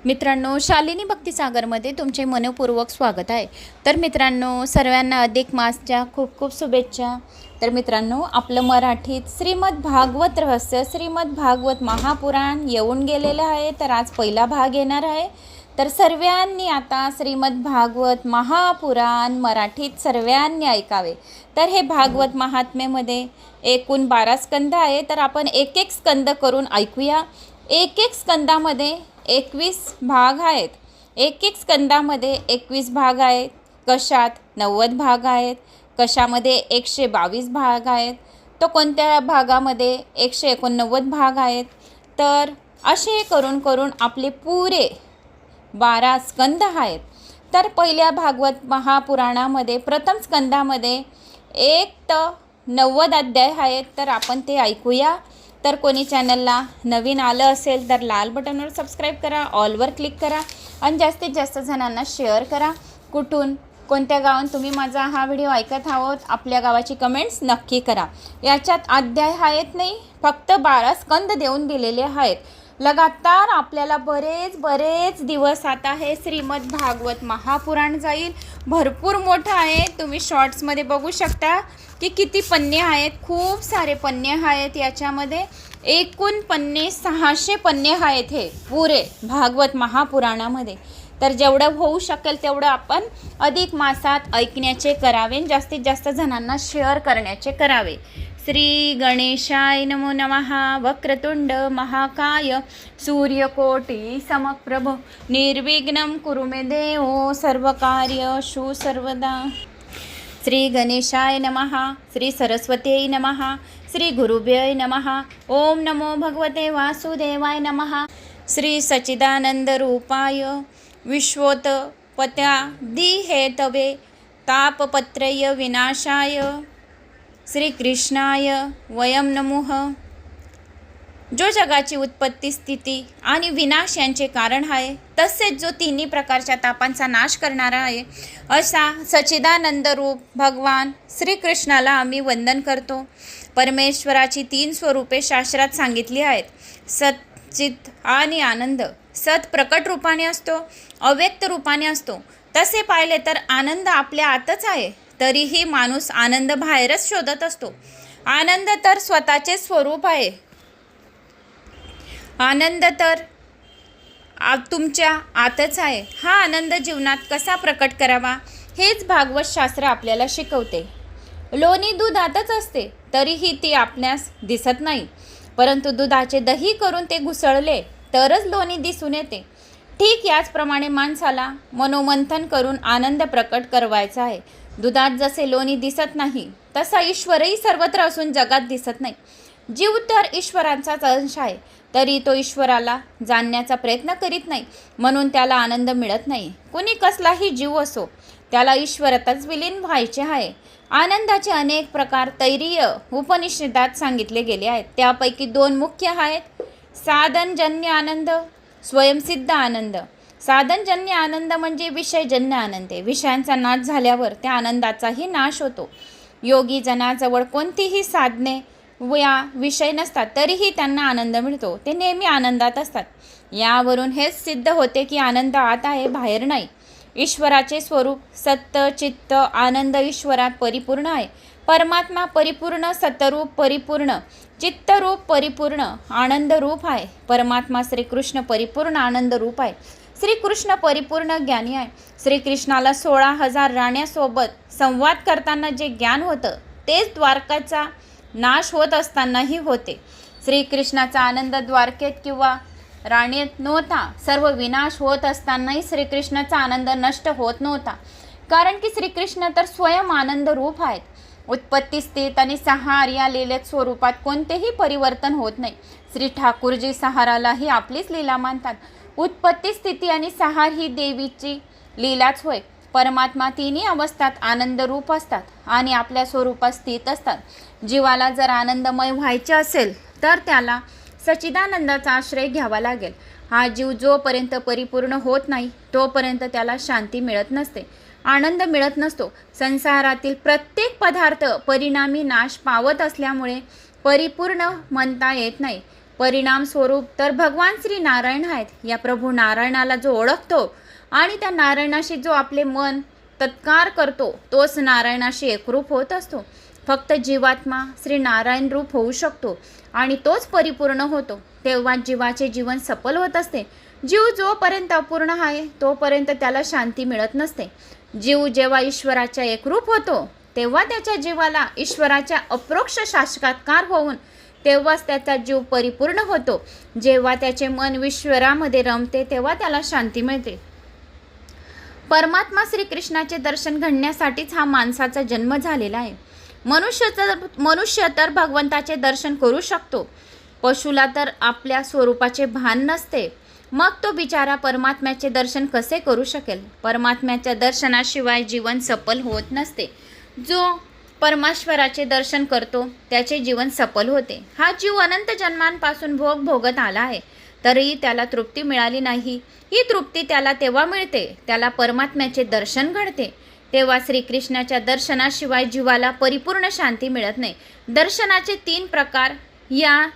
मित्रांनो, शालिनी भक्तिसागरमध्ये तुमचे मनपूर्वक स्वागत आहे। तर मित्रांनो, सर्वांना अधिक मासच्या खूप खूप शुभेच्छा। तर मित्रांनो, आपलं मराठीत श्रीमद भागवत रहस्य, श्रीमद भागवत महापुराण येऊन गेलेलं आहे। तर आज पहिला भाग येणार आहे। तर सर्वांनी आता श्रीमद भागवत महापुराण मराठीत सर्वांनी ऐकावे। तर हे भागवत महात्म्यामध्ये एकूण 12 स्कंद आहे। तर आपण एक एक स्कंद करून ऐकूया। एक एक स्कंदामध्ये 21 भाग आहेत। एक एक स्कंदामध्ये 21 भाग आहेत। कशात 90 भाग आहेत, कशामध्ये 122 भाग आहेत, तो कोणत्या भागामध्ये 189 भाग आहेत। तर असे करून करून आपले पुरे 12 स्कंद आहेत। तर पहिल्या भागवत महापुराणामध्ये प्रथम स्कंदामध्ये 1 ते 90 अध्याय आहेत। तर आपण ते ऐकूया। तर कोणी चॅनलला नवीन आलं असेल तर लाल बटनवर सबस्क्राईब करा, ऑलवर क्लिक करा आणि जास्तीत जास्त जणांना शेअर करा। कुठून कोणत्या गावात तुम्ही माझा हा व्हिडिओ ऐकत आहोत, आपल्या गावाची कमेंट्स नक्की करा। याच्यात अध्याय आहेत नाही, फक्त 12 स्कंद देऊन दिलेले आहेत। लगातार आपल्याला बरेच दिवस आता हे श्रीमद भागवत महापुराण जाईल। भरपूर मोठं आहे, तुम्ही शॉर्ट्समध्ये बघू शकता की किती पन्ने आहेत। खूप सारे पन्ने आहेत याच्यामध्ये। एकूण पन्ने 600 पन्ने आहेत हे पुरे भागवत महापुराणामध्ये। तर जेवढं होऊ शकेल तेवढं आपण अधिक मासात ऐकण्याचे करावे, जास्तीत जास्त जणांना शेअर करण्याचे करावे। श्री गणेशाय नमो नमः। वक्रतुंड महाकाय सूर्यकोटि समप्रभ निर्विघ्नं कुरु मे देव सर्वकार्येषु सर्वदा। श्री गणेशाय नमः। श्री सरस्वत्यै नमः। श्री गुरुभ्यै नमः। ओम नमो भगवते वासुदेवाय नमः। श्री सच्चिदानंद रूपाय विश्वोत्पत्त्यादिहेतवे तापत्रय विनाशाय श्री कृष्णाय वयम नमः। जो जगाची उत्पत्ती, स्थिती आणि विनाश यांचे कारण आहे, तसेच जो तिन्ही प्रकारच्या तापांचा नाश करणारा आहे, असा सच्चिदानंद रूप भगवान श्रीकृष्णाला आम्ही वंदन करतो। परमेश्वराची 3 स्वरूपे शास्त्रात सांगितली आहेत, सत, चित आणि आनंद। सत प्रकट रूपाने असतो, अव्यक्त रूपाने असतो। तसे पाहिले तर आनंद आपल्या आतच आहे, तरीही माणूस आनंद बाहेरच शोधत असतो। आनंद तर स्वतःचे स्वरूप आहे। आनंद तर तुमच्या आतच आहे। हा आनंद जीवनात कसा प्रकट करावा हेच भागवत शास्त्र आपल्याला शिकवते। लोणी दूध आतच असते, तरीही ती आपल्यास दिसत नाही, परंतु दुधाचे दही करून ते घुसळले तरच लोणी दिसून येते। ठीक याचप्रमाणे माणसाला मनोमंथन करून आनंद प्रकट करायचा आहे। दुधात जसे लोणी दिसत नाही, तसा ईश्वरही सर्वत्र असून जगात दिसत नाही। जीव तर ईश्वराचाच अंश आहे, तरी तो ईश्वराला जाणण्याचा प्रयत्न करीत नाही, म्हणून त्याला आनंद मिळत नाही। कुणी कसलाही जीव असो, त्याला ईश्वरातच विलीन व्हायचे आहे। आनंदाचे अनेक प्रकार तैत्तिरीय उपनिषदात सांगितले गेले आहेत। त्यापैकी 2 मुख्य आहेत, साधनजन्य आनंद, स्वयंसिद्ध आनंद। साधनजन्य आनंद म्हणजे विषयजन्य आनंद आहे। विषयांचा नाश झाल्यावर त्या आनंदाचाही नाश होतो। योगी जनाजवळ कोणतीही साधने या विषय नसतात, तरीही त्यांना आनंद मिळतो। ते नेहमी आनंदात असतात। यावरून हेच सिद्ध होते की आनंद आत आहे, बाहेर नाही। ईश्वराचे स्वरूप सत्य, चित्त, आनंद ईश्वरात परिपूर्ण आहे। परमात्मा परिपूर्ण सतरूप, परिपूर्ण चित्तरूप, परिपूर्ण आनंद रूप आहे। परमात्मा श्रीकृष्ण परिपूर्ण आनंद रूप आहे। श्रीकृष्ण परिपूर्ण ज्ञानी आहे। श्रीकृष्णाला 16,000 राण्यांसोबत संवाद करताना जे ज्ञान होतं, तेच द्वारकाचा नाश होत असतानाही होते। श्रीकृष्णाचा आनंद द्वारकेत किंवा राणीत नव्हता। सर्व विनाश होत असतानाही श्रीकृष्णाचा आनंद नष्ट होत नव्हता, कारण की श्रीकृष्ण तर स्वयं आनंद रूप आहेत। उत्पत्ती, स्थित आणि संहार या लीलेत स्वरूपात कोणतेही परिवर्तन होत नाही। श्री ठाकूरजी संहारालाही आपलीच लीला मानतात। उत्पत्ती, स्थिती आणि संहार ही देवीची लीलाच होय। परमात्मा तिन्ही अवस्थात आनंद रूप असतात आणि आपल्या स्वरूपात स्थित असतात। जीवाला जर आनंदमय व्हायचे असेल तर त्याला सच्चिदानंदाचा आश्रय घ्यावा लागेल। हा जीव जोपर्यंत परिपूर्ण होत नाही, तोपर्यंत त्याला शांती मिळत नसते, आनंद मिळत नसतो। संसारातील प्रत्येक पदार्थ परिणामी नाश पावत असल्यामुळे परिपूर्ण म्हणता येत नाही। परिणाम स्वरूप तर भगवान श्री नारायण आहेत. या प्रभू नारायणाला जो ओळखतो आणि त्या नारायणाशी जो आपले मन तत्कार करतो तोच नारायणाशी एकरूप होत असतो. फक्त जीवात्मा श्री नारायण रूप होऊ शकतो आणि तोच परिपूर्ण होतो. तेव्हा जीवाचे जीवन सफल होत असते. जीव जोपर्यंत अपूर्ण आहे तोपर्यंत त्याला शांती मिळत नसते. जीव जेव्हा ईश्वराच्या एकरूप होतो तेव्हा त्याच्या जीवाला ईश्वराच्या अप्रोक्ष साक्षात्कार होऊन तेव्हाच त्याचा जीव परिपूर्ण होतो. जेव्हा त्याचे मन ईश्वरामध्ये रमते तेव्हा त्याला शांती मिळते. परमात्मा श्रीकृष्णाचे दर्शन घडण्यासाठीच हा माणसाचा जन्म झालेला आहे. मनुष्य तर भगवंताचे दर्शन करू शकतो. पशुला तर आपल्या स्वरूपाचे भान नसते. मग तो बिचारा परमात्म्याचे दर्शन कसे करू शकेल? परमात्म्याच्या दर्शनाशिवाय जीवन सफल होत नसते. जो परमेश्वराचे दर्शन करतो त्याचे जीवन सफल होते. हा जीव अनंत जन्मांपासून भोग भोगत आला आहे तरीही त्याला तृप्ती मिळाली नाही. ही तृप्ती त्याला तेव्हा मिळते त्याला परमात्म्याचे दर्शन घडते. तेव्हा श्रीकृष्णाच्या दर्शनाशिवाय जीवाला परिपूर्ण शांती मिळत नाही. दर्शनाचे 3 प्रकार या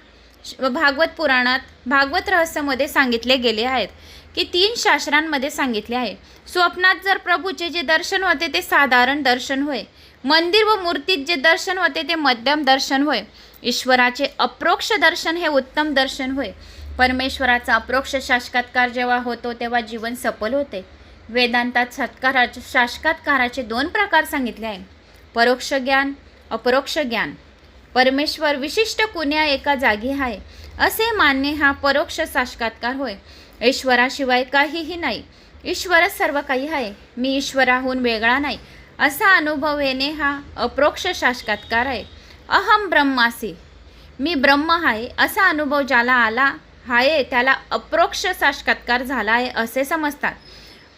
भागवत पुराणात भागवत रहस्यामध्ये सांगितले गेले आहेत की 3 शास्त्रांमध्ये सांगितले आहे. स्वप्नात जर प्रभूचे जे दर्शन होते ते साधारण दर्शन होय. मंदिर व मूर्तीत जे दर्शन होते ते मध्यम दर्शन होय. ईश्वराचे अप्रोक्ष दर्शन हे उत्तम दर्शन होय. परमेश्वराचा अप्रोक्ष साक्षात्कार जेव्हा होतो तेव्हा जीवन सफल होते. वेदांतात साक्षात्काराचे 2 प्रकार सांगितले आहे. परोक्ष ज्ञान, अपरोक्ष ज्ञान. परमेश्वर विशिष्ट कुण्या एका जागी आहे असे मानणे हा परोक्ष साक्षात्कार होय. ईश्वराशिवाय काहीही नाही. ईश्वरच सर्व काही आहे. मी ईश्वराहून वेगळा नाही असा अनुभव येणे हा अप्रोक्ष साक्षात्कार आहे. अहम ब्रह्मासी, मी ब्रह्म आहे असा अनुभव ज्याला आला आहे त्याला अप्रोक्ष साक्षात्कार झाला आहे असे समजतात.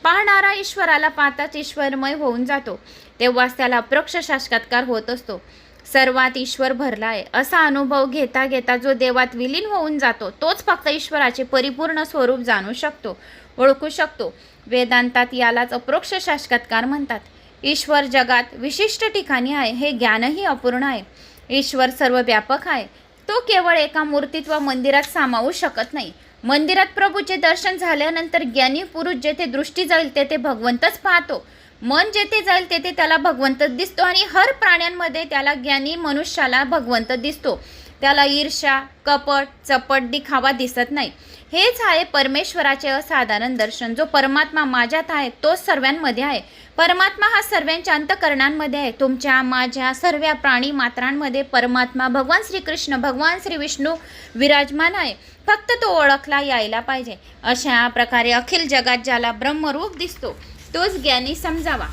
पाहणारा ईश्वराला पाहताच ईश्वरमय होऊन जातो. तेव्हाच त्याला अप्रोक्ष साक्षात्कार होत असतो. सर्वात ईश्वर भरला आहे असा अनुभव घेता घेता जो देवात विलीन होऊन जातो तोच फक्त ईश्वराचे परिपूर्ण स्वरूप जाणू शकतो, ओळखू शकतो. वेदांतात यालाच अप्रोक्ष साक्षात्कार म्हणतात. ईश्वर जगात विशिष्ट ठिकाणी आहे हे ज्ञानही अपूर्ण आहे. ईश्वर सर्व व्यापक आहे. तो केवळ एका मूर्तीत व मंदिरात सामावू शकत नाही. मंदिरात प्रभूचे दर्शन झाल्यानंतर ज्ञानी पुरुष जेथे दृष्टी जाईल तेथे भगवंतच पाहतो. मन जेथे जाईल तेथे त्याला भगवंतच दिसतो आणि हर प्राण्यांमध्ये त्याला ज्ञानी मनुष्याला भगवंत दिसतो. त्याला ईर्ष्या, कपट, चपट, दिखावा दिसत नाही. हेच आहे परमेश्वराचे असाधारण दर्शन. जो परमात्मा माझ्यात आहे तोच सर्वांमध्ये आहे. परमात्मा हा सर्वांच्या अंतःकरणांमध्ये आहे. तुमच्या, माझ्या, सर्व प्राणी मात्रांमध्ये परमात्मा भगवान श्रीकृष्ण, भगवान श्री विष्णू विराजमान आहे. फक्त तो ओळखला यायला पाहिजे. अशा प्रकारे अखिल जगात ज्याला ब्रह्मरूप दिसतो तोच ज्ञानी समजावा.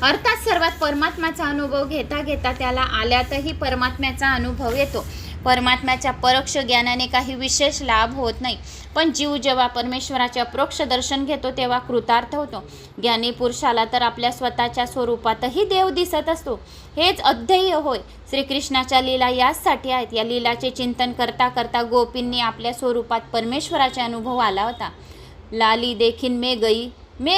अर्थात सर्वात परमात्म्याचा अनुभव घेता घेता त्याला आल्यातही परमात्म्याचा अनुभव येतो. परमात्म्याच्या परोक्ष ज्ञानाने काही विशेष लाभ होत नाही. पण जीव जेव्हा परमेश्वराचे अप्रोक्ष दर्शन घेतो तेव्हा कृतार्थ होतो. ज्ञानी पुरुषाला तर आपल्या स्वतःच्या स्वरूपातही देव दिसत असतो. हेच अध्येय होय. श्रीकृष्णाच्या लीला याचसाठी आहेत. या लीलाचे चिंतन करता करता गोपींनी आपल्या स्वरूपात परमेश्वराचा अनुभव आला होता. लाली देखीन मे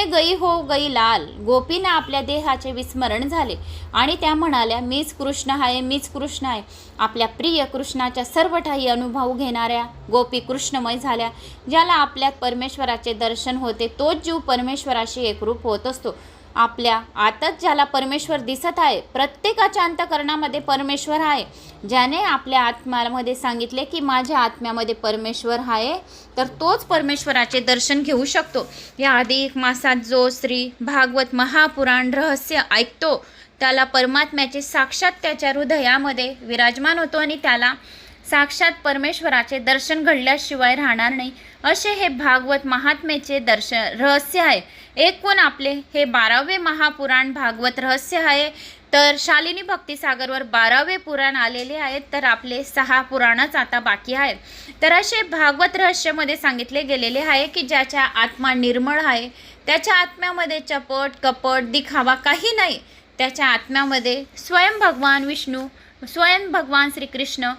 गई हो गई लाल. गोपींना आपल्या देहाचे विस्मरण झाले आणि त्या म्हणाल्या मीच कृष्ण आहे, मीच कृष्ण आहे. आपल्या प्रिय कृष्णाच्या सर्व ठायी अनुभव घेणाऱ्या गोपी कृष्णमय झाल्या. ज्याला आपल्यात परमेश्वराचे दर्शन होते तोच जीव परमेश्वराशी एकरूप होत असतो. आपल्या आतच ज्याला परमेश्वर दिसत आहे. प्रत्येकाच्या अंतःकरणामध्ये परमेश्वर आहे. ज्याने आपल्या आत्म्यामध्ये सांगितले की माझ्या आत्म्यामध्ये परमेश्वर आहे तर तोच परमेश्वराचे दर्शन घेऊ शकतो. या अधिक मासात जो श्री भागवत महापुराण रहस्य ऐकतो त्याला परमात्म्याचे साक्षात त्याच्या हृदयामध्ये विराजमान होतो आणि त्याला साक्षात परमेश्वराचे दर्शन घडल्याशिवाय राहणार नाही. असे हे भागवत महात्म्याचे रहस्य आहे. एकूण आपले हे 12वे महापुराण भागवत रहस्य आहे. तर शालिनी भक्तिसागरवर 12वे पुराण आलेले आहेत. तर आपले 6 पुराणच आता बाकी आहेत. तर असे भागवत रहस्यामध्ये सांगितले गेलेले आहे की ज्याच्या आत्मा निर्मळ आहे, त्याच्या आत्म्यामध्ये चपट, कपट, दिखावा काही नाही. त्याच्या आत्म्यामध्ये स्वयं भगवान विष्णू, स्वयं भगवान श्रीकृष्ण,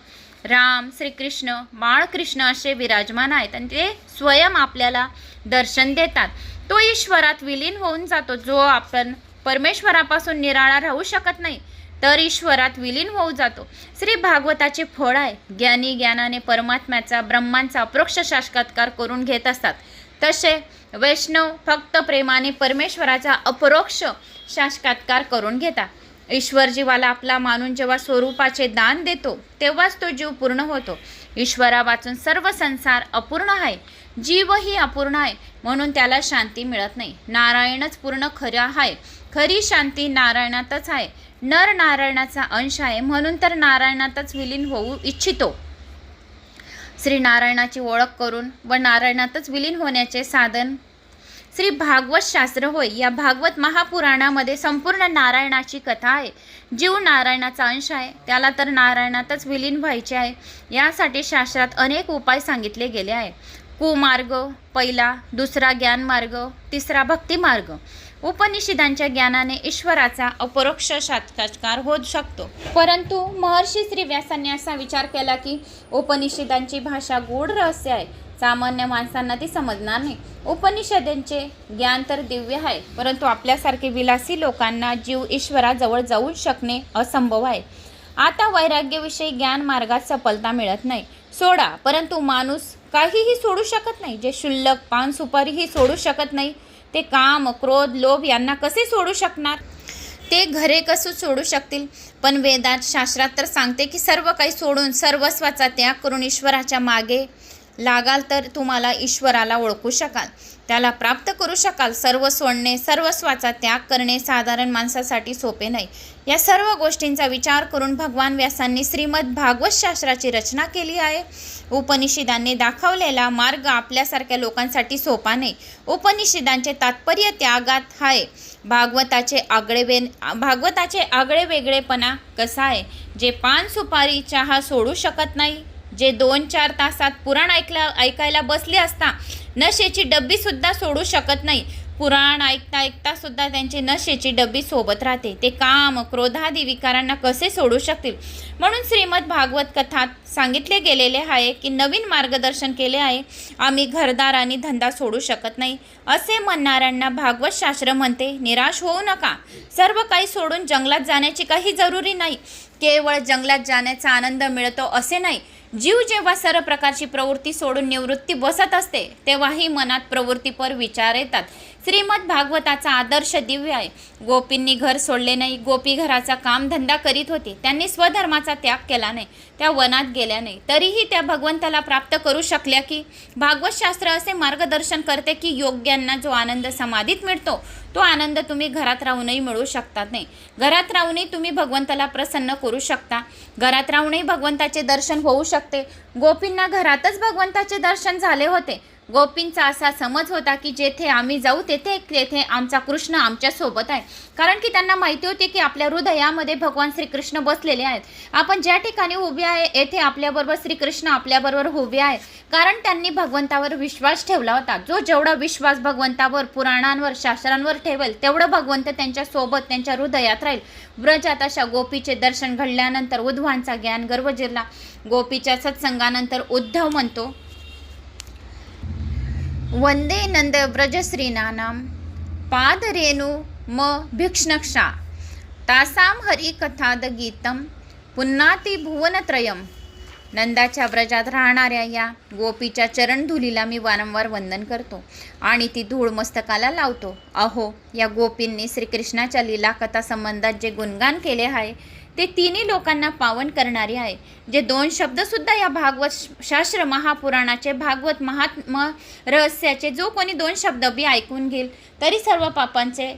राम, श्रीकृष्ण, बाळकृष्ण असे विराजमान आहेत आणि ते स्वयं आपल्याला दर्शन देतात. तो ईश्वरात विलीन होऊन जातो. जो आपण परमेश्वरापासून निराळा राहू शकत नाही तर ईश्वरात विलीन होऊ जातो. श्री भागवताचे फळ आहे. ज्ञानी ज्ञानाने परमात्म्याचा ब्रह्मांचा अप्रोक्ष साक्षात्कार करून घेत असतात, तसे वैष्णव फक्त प्रेमाने परमेश्वराचा अपरोक्ष साक्षात्कार करून घेतात. ईश्वर जीवाला आपला मानून जेव्हा स्वरूपाचे दान देतो तेव्हाच तो जीव पूर्ण होतो. ईश्वरा वाचून सर्व संसार अपूर्ण आहे, जीवही अपूर्ण आहे, म्हणून त्याला शांती मिळत नाही. नारायणच पूर्ण खरं आहे. खरी शांती नारायणातच आहे. नर नारायणाचा अंश आहे, म्हणून तर नारायणातच विलीन होऊ इच्छितो. श्री नारायणाची ओळख करून व नारायणातच विलीन होण्याचे साधन श्री भागवत शास्त्र होय. या भागवत महापुराणामध्ये संपूर्ण नारायणाची कथा आहे. जीव नारायणाचा अंश आहे, त्याला तर नारायणातच विलीन व्हायचे आहे. यासाठी शास्त्रात अनेक उपाय सांगितले गेले आहे. कुमार्ग पहिला, दुसरा ज्ञानमार्ग, तिसरा भक्तिमार्ग. उपनिषदांच्या ज्ञानाने ईश्वराचा अपरोक्ष साक्षात्कार होऊ शकतो. परंतु महर्षी श्री व्यासांनी असा विचार केला की उपनिषदांची भाषा गूढ रहस्य आहे, सामान्य माणसांना ती समजणार नाही. उपनिषदांचे ज्ञान तर दिव्य आहे, परंतु आपल्यासारखे विलासी लोकांना जीव ईश्वराजवळ जाऊ शकणे असंभव आहे. आता वैराग्याविषयी ज्ञान मार्गात सफलता मिळत नाही. सोडा, परंतु माणूस काहीही सोडू शकत नाही. जे शुल्लक पान सुपारीही सोडू शकत नाही, ते काम, क्रोध, लोभ यांना कसे सोडू शकणार? ते घरे कसं सोडू शकतील? पण वेदात शास्त्रात तर सांगते की सर्व काही सोडून सर्वस्वाचा त्याग करून ईश्वराच्या मागे लागाल तर तुम्हाला ईश्वराला ओळखू शकाल, त्याला प्राप्त करू शकाल. सर्व सोडणे, सर्वस्वाचा त्याग करणे साधारण माणसासाठी सोपे नाही. या सर्व गोष्टींचा विचार करून भगवान व्यासांनी श्रीमद भागवत शास्त्राची रचना केली आहे. उपनिषदांनी दाखवलेला मार्ग आपल्यासारख्या लोकांसाठी सोपा नाही. उपनिषदांचे तात्पर्य त्यागात आहे. भागवताचे आगळे वेगळेपणा कसा आहे? जे पान सुपारी चहा सोडू शकत नाही, जे 2-4 तासात पुराण ऐकायला बसले असता नशेची डब्बी सुद्धा सोडू शकत नाही, पुराण ऐकता ऐकता सुद्धा त्यांची नशेची डब्बी सोबत राहते, ते काम, क्रोधादी विकारांना कसे सोडू शकतील? म्हणून श्रीमद भागवत कथात सांगितले गेलेले आहे की नवीन मार्गदर्शन केले आहे. आम्ही घरदार आणि धंदा सोडू शकत नाही असे म्हणणाऱ्यांना भागवत शास्त्र म्हणते, निराश होऊ नका. सर्व काही सोडून जंगलात जाण्याची काही जरुरी नाही. केवळ जंगलात जाण्याचा आनंद मिळतो असे नाही. जीव जेव्हा सर्व प्रकारची प्रवृत्ती सोडून निवृत्ती बसत असते तेव्हाही मनात प्रवृत्तीपर विचार येतात. श्रीमद भागवताचा आदर्श दिव्य आहे. गोपींनी घर सोडले नाही. गोपी घराचा कामधंदा करीत होते. त्यांनी स्वधर्माचा त्याग केला नाही, त्या वनात गेल्या नाही, तरीही त्या भगवंताला प्राप्त करू शकल्या की भागवत शास्त्र असे मार्गदर्शन करते की योग्यांना जो आनंद समाधीत मिळतो तो आनंद तुम्ही घरात राहूनही मिळू शकतात नाही. घरात राहूनही तुम्ही भगवंताला प्रसन्न करू शकता. घरात राहूनही भगवंताचे दर्शन होऊ शकते. गोपींना घरातच भगवंताचे दर्शन झाले होते. गोपींचा असा समज होता की जेथे आम्ही जाऊ तेथे आमचा कृष्ण आमच्या सोबत आहे, कारण की त्यांना माहिती होती की आपल्या हृदयामध्ये भगवान श्रीकृष्ण बसलेले आहेत. आपण ज्या ठिकाणी उभे आहे येथे आपल्याबरोबर श्रीकृष्ण आपल्याबरोबर उभे आहे, कारण त्यांनी भगवंतावर विश्वास ठेवला होता. जो जेवढा विश्वास भगवंतावर, पुराणांवर, शास्त्रांवर ठेवेल तेवढं भगवंत त्यांच्या सोबत, त्यांच्या हृदयात राहील. व्रजात अशा गोपीचे दर्शन घडल्यानंतर उद्धवांचा ज्ञान गर्व जिरला. गोपीच्या सत्संगानंतर उद्धव म्हणतो, वंदे नंद व्रजश्रीनानाम पादरेणु म भिक्ष्णक्षा तासाम हरिकथाद गीतम पुन्नाती भुवनत्रयम. नंदाच्या व्रजात राहणाऱ्या या गोपीच्या चरणधुलीला मी वारंवार वंदन करतो आणि ती धूळ मस्तकाला लावतो. अहो, या गोपींनी श्रीकृष्णाच्या लीलाकथा संबंधात जे गुणगान केले आहे ते तिन्ही लोकांना पावन करणारे आहे. जे 2 शब्दसुद्धा या भागवत शास्त्र महापुराणाचे, भागवत महात्म रहस्याचे जो कोणी 2 शब्द बी ऐकून घेईल तरी सर्व पापांचे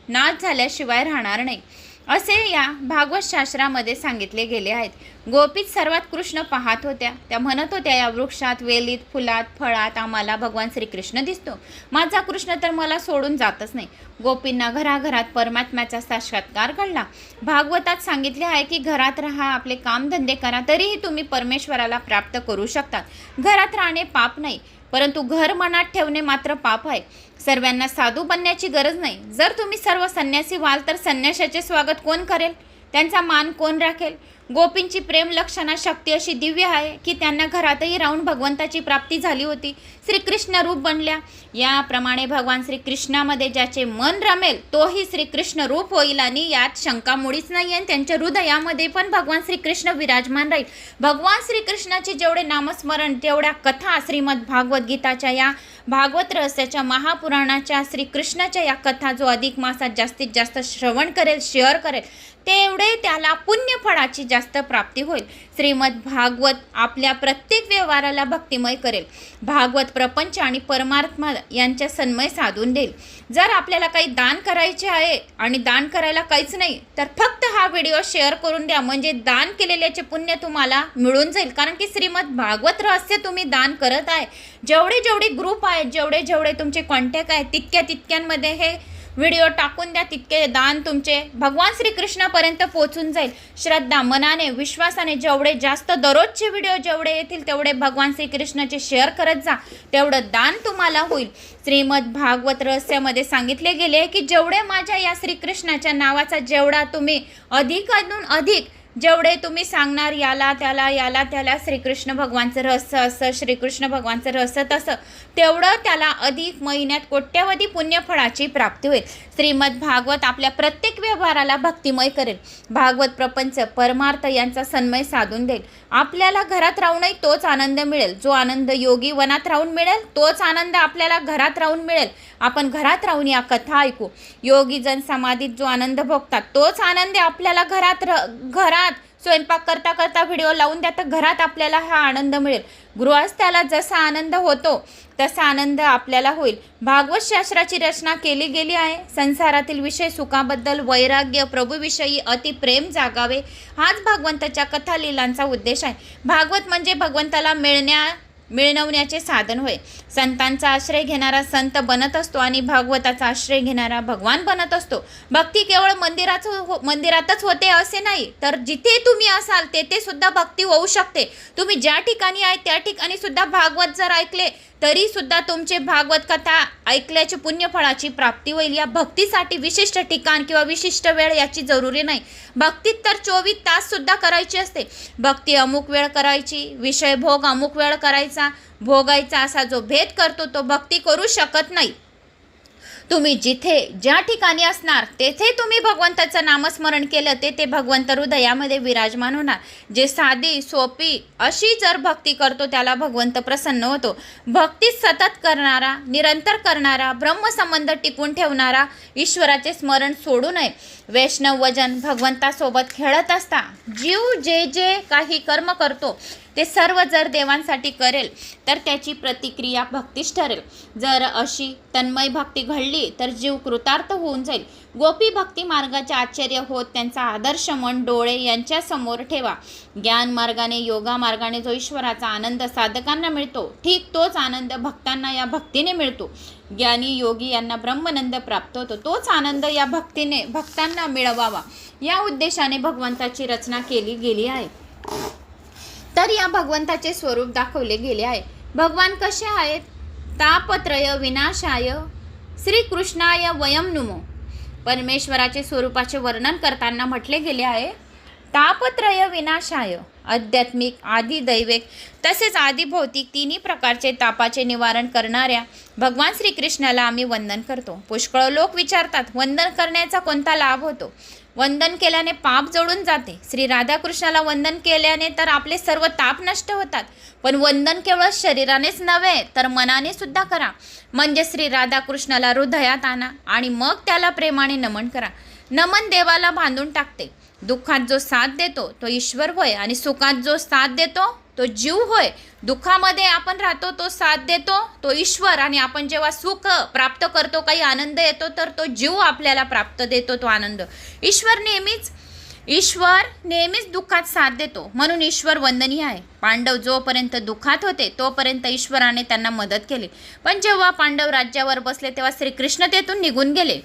नाश झाल्याशिवाय राहणार नाही, असे या भागवत शास्त्रामध्ये सांगितले गेले आहेत. गोपीत सर्वात कृष्ण पाहत होत्या. त्या म्हणत होत्या, या वृक्षात, वेलीत, फुलात, फळात आम्हाला भगवान श्रीकृष्ण दिसतो. माझा कृष्ण तर मला सोडून जातच नाही. गोपींना घराघरात परमात्म्याचा साक्षात्कार घडला. भागवतात सांगितले आहे की घरात राहा, आपले कामधंदे करा, तरीही तुम्ही परमेश्वराला प्राप्त करू शकतात. घरात राहणे पाप नाही, परंतु घर मनात ठेवणे मात्र पाप आहे. सर्वांना साधू बनण्याची गरज नाही. जर तुम्ही सर्व संन्यासी व्हाल तर संन्यासाचे स्वागत कोण करेल? त्यांचा मान कोण राखेल? गोपींची प्रेम लक्षणा शक्ती अशी दिव्य आहे की त्यांना घरातही राहून भगवंताची प्राप्ती झाली होती. श्रीकृष्ण रूप बनल्या. याप्रमाणे भगवान श्रीकृष्णामध्ये ज्याचे मन रमेल तोही श्रीकृष्ण रूप होईल आणि यात शंका मुळीच नाही आहे. त्यांच्या हृदयामध्ये पण भगवान श्रीकृष्ण विराजमान राहील. भगवान श्रीकृष्णाचे जेवढे नामस्मरण तेवढ्या कथा श्रीमद भागवत गीताच्या या भागवत रहस्याच्या महापुराणाच्या श्रीकृष्णाच्या या कथा जो अधिक मासात जास्तीत जास्त श्रवण करेल, शेअर करेल, तेवढे त्याला पुण्यफळाची जास्त प्राप्ती होईल. श्रीमद भागवत आपल्या प्रत्येक व्यवहाराला भक्तिमय करेल. भागवत प्रपंच आणि परमात्मा यांच्या सन्मय साधून देईल. जर आपल्याला काही दान करायचे आहे आणि दान करायला काहीच नाही तर फक्त हा व्हिडिओ शेअर करून द्या, म्हणजे दान केलेल्याचे पुण्य तुम्हाला मिळून जाईल. कारण की श्रीमद भागवत रहस्य तुम्ही दान करत आहे. जेवढे जेवढे ग्रुप आहेत, जेवढे जेवढे तुमचे कॉन्टॅक्ट आहेत, तितक्यामध्ये हे व्हिडिओ टाकून द्या. तितके दान तुमचे भगवान श्रीकृष्णापर्यंत पोहोचून जाईल. श्रद्धा, मनाने, विश्वासाने जेवढे जास्त दररोजचे व्हिडिओ जेवढे येतील तेवढे भगवान श्रीकृष्णाचे शेअर करत जा, तेवढं दान तुम्हाला होईल. श्रीमद भागवत रहस्यामध्ये सांगितले गेले की जेवढे माझ्या या श्रीकृष्णाच्या नावाचा जेवढा तुम्ही अधिकातून अधिक जेवढे तुम्ही सांगणार याला त्याला श्रीकृष्ण भगवानचं रहस्य असं, श्रीकृष्ण भगवानचं रहस्य तसं, तेवढं त्याला अधिक महिन्यात कोट्यवधी पुण्यफळाची प्राप्ती होईल. श्रीमद भागवत आपल्या प्रत्येक व्यवहाराला भक्तिमय करेल. भागवत प्रपंच परमार्थ यांचा सन्मय साधून देईल. आपल्याला घरात राहूनही तोच आनंद मिळेल. जो आनंद योगी वनात राहून मिळेल तोच आनंद आपल्याला घरात राहून मिळेल. आपण घरात राहून या कथा ऐकू. योगी जन समाधीत जो आनंद भोगतात तोच आनंद आपल्याला घरात स्वयंपाक करता करता व्हिडिओ लावून द्या तर घरात आपल्याला हा आनंद मिळेल. गृहस्थाला जसा आनंद होतो तसा आनंद आपल्याला होईल. भागवत शास्त्राची रचना केली गेली आहे. संसारातील विषय सुखाबद्दल वैराग्य, प्रभूविषयी अतिप्रेम जागावे हाच भगवंताच्या कथा लीलांचा उद्देश आहे. भागवत म्हणजे भगवंताला मिळवण्याचे साधन होय. संतांचा आश्रय घेणारा संत बनत असतो आणि भागवताचा आश्रय घेणारा भगवान बनत असतो. भक्ती केवळ मंदिरातच होते असे नाही, तर जिथे तुम्ही असाल तेथे सुद्धा भक्ती होऊ शकते. तुम्ही ज्या ठिकाणी आहे त्या ठिकाणी सुद्धा भागवत जर ऐकले तरी सुद्धा तुमचे भागवत कथा ऐकल्याची पुण्यफळाची प्राप्ती होईल. या भक्तीसाठी विशिष्ट ठिकाण किंवा विशिष्ट वेळ याची जरुरी नाही. भक्तीत तर 24 तास सुद्धा करायची असते. भक्ती अमुक वेळ करायची, विषय भोग अमुक वेळ करायचा, भोगायचा असा जो भेद करतो तो भक्ती करू शकत नाही. तुम्ही जिथे ज्या ठिकाणी असणार तेथे तुम्ही भगवंताचं नामस्मरण केलं तेथे भगवंत हृदयामध्ये विराजमान होणार. जे साधी सोपी अशी जर भक्ती करतो त्याला भगवंत प्रसन्न होतो. भक्ती सतत करणारा, निरंतर करणारा, ब्रह्मसंबंध टिकून ठेवणारा, ईश्वराचे स्मरण सोडू नये. वैष्णव वजन भगवंतासोबत खेळत असता जीव जे जे काही कर्म करतो ते सर्व जर देवांसाठी करेल तर त्याची प्रतिक्रिया भक्तीच ठरेल. जर अशी तन्मय भक्ती घडली तर जीव कृतार्थ होऊन जाईल. गोपी भक्ती मार्गाचे आश्चर्य होत त्यांचा आदर्श मन डोळे यांच्यासमोर ठेवा. ज्ञान मार्गाने, योगा मार्गाने जो ईश्वराचा आनंद साधकांना मिळतो ठीक तोच आनंद भक्तांना या भक्तीने मिळतो. ज्ञानी योगी यांना ब्रह्मानंद प्राप्त होतो. तोच आनंद या भक्तीने भक्तांना मिळवावा या उद्देशाने भगवंताची रचना केली गेली आहे. तर या भगवंताचे स्वरूप दाखवले गेले आहे. भगवान कसे आहेत? तापत्रय विनाशाय श्रीकृष्णाय वयम नुमो. परमेश्वराचे स्वरूपाचे वर्णन करताना म्हटले गेले आहे तापत्रय विनाशाय, आध्यात्मिक, आदी दैविक तसेच आदी भौतिक तिन्ही प्रकारचे तापाचे निवारण करणाऱ्या भगवान श्रीकृष्णाला आम्ही वंदन करतो. पुष्कळ लोक विचारतात वंदन करण्याचा कोणता लाभ होतो? वंदन केल्याने पाप जळून जाते. श्री राधाकृष्णाला वंदन केल्याने तर आपले सर्व ताप नष्ट होतात. पण वंदन केवळ शरीरानेच नव्हे तर मनाने सुद्धा करा. म्हणजे श्री राधाकृष्णाला हृदयात आणा आणि मग त्याला प्रेमाने नमन करा. नमन देवाला बांधून टाकते. दुःखात जो साथ देतो तो ईश्वर होय आणि सुखात जो साथ देतो तो जीव होय. दुःखामध्ये आपण राहतो तो साथ देतो तो ईश्वर, आणि आपण जेव्हा सुख प्राप्त करतो, काही आनंद येतो तर तो जीव आपल्याला प्राप्त देतो तो आनंद. ईश्वर नेहमीच दुःखात साथ देतो, म्हणून ईश्वर वंदनीय आहे. पांडव जोपर्यंत दुःखात होते तोपर्यंत ईश्वराने त्यांना मदत केली, पण जेव्हा पांडव राज्यावर बसले तेव्हा श्रीकृष्ण तेथून निघून गेले.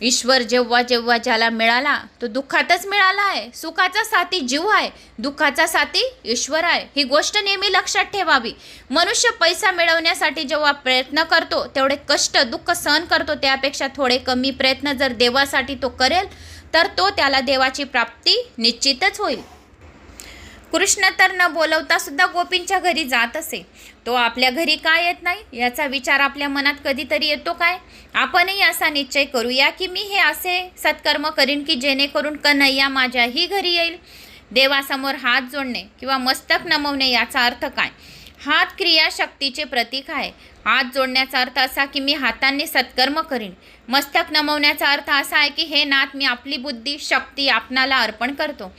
ईश्वर जेव्हा जेव्हा ज्याला मिळाला तो दुःखातच मिळाला आहे. सुखाचा साथी जीव आहे, दुःखाचा साथी ईश्वर आहे. ही गोष्ट नेहमी लक्षात ठेवावी. मनुष्य पैसा मिळवण्यासाठी जेव्हा प्रयत्न करतो तेवढे कष्ट दुःख सहन करतो, त्यापेक्षा थोडे कमी प्रयत्न जर देवासाठी तो करेल तर तो त्याला देवाची प्राप्ती निश्चितच होईल. कृष्ण तर न बोलवता सुद्धा गोपींच्या घरी जात असे. तो आपल्या घरी का येत नाही याचा विचार आपल्या मनात कधीतरी येतो काय? आपणही असा निश्चय करूया की मी हे असे सत्कर्म करीन की जेणेकरून कन्हैया माझ्याही घरी येईल. देवासमोर हात जोडणे किंवा मस्तक नमवणे याचा अर्थ काय? हात क्रियाशक्तीचे प्रतीक आहे. हात जोडण्याचा अर्थ असा की मी हातांनी सत्कर्म करीन. मस्तक नमवण्याचा अर्थ असा आहे की हे नाथ मी आपली बुद्धी शक्ती आपणाला अर्पण करतो.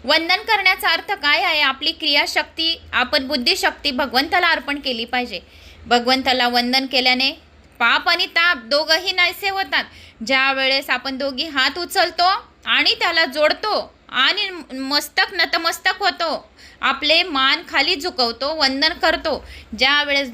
वंदन करण्याचा अर्थ काय आहे? आपली क्रियाशक्ती आपण बुद्धिशक्ती भगवंताला अर्पण केली पाहिजे. भगवंताला वंदन केल्याने पाप आणि ताप दोघंही नाहीसे होतात. ज्या वेळेस आपण दोघी हात उचलतो आणि त्याला जोडतो आणि मस्तक नतमस्तक होतो, आपले मान खाली झुकवतो, वंदन करतो, ज्या वेळेस